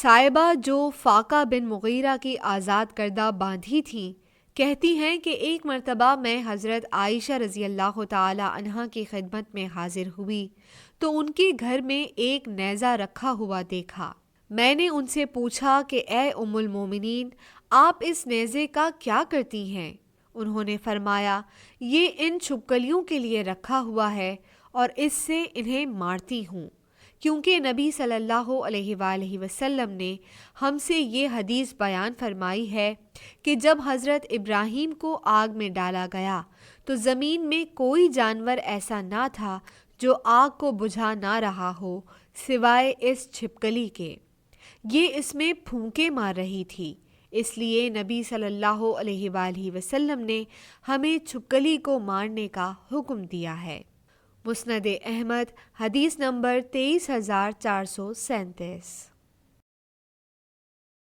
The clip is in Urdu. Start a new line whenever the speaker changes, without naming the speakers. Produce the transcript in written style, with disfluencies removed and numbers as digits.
صائبہ جو فاقہ بن مغیرہ کی آزاد کردہ باندھی تھیں کہتی ہیں کہ ایک مرتبہ میں حضرت عائشہ رضی اللہ تعالی عنہا کی خدمت میں حاضر ہوئی تو ان کے گھر میں ایک نیزہ رکھا ہوا دیکھا۔ میں نے ان سے پوچھا کہ اے ام المومنین، آپ اس نیزے کا کیا کرتی ہیں؟ انہوں نے فرمایا، یہ ان چھپکلیوں کے لیے رکھا ہوا ہے اور اس سے انہیں مارتی ہوں، کیونکہ نبی صلی اللہ علیہ وآلہ وسلم نے ہم سے یہ حدیث بیان فرمائی ہے کہ جب حضرت ابراہیم کو آگ میں ڈالا گیا تو زمین میں کوئی جانور ایسا نہ تھا جو آگ کو بجھا نہ رہا ہو سوائے اس چھپکلی کے۔ یہ اس میں پھونکے مار رہی تھی، اس لیے نبی صلی اللہ علیہ وآلہ وسلم نے ہمیں چھپکلی کو مارنے کا حکم دیا ہے۔ مسند احمد حدیث نمبر 23437۔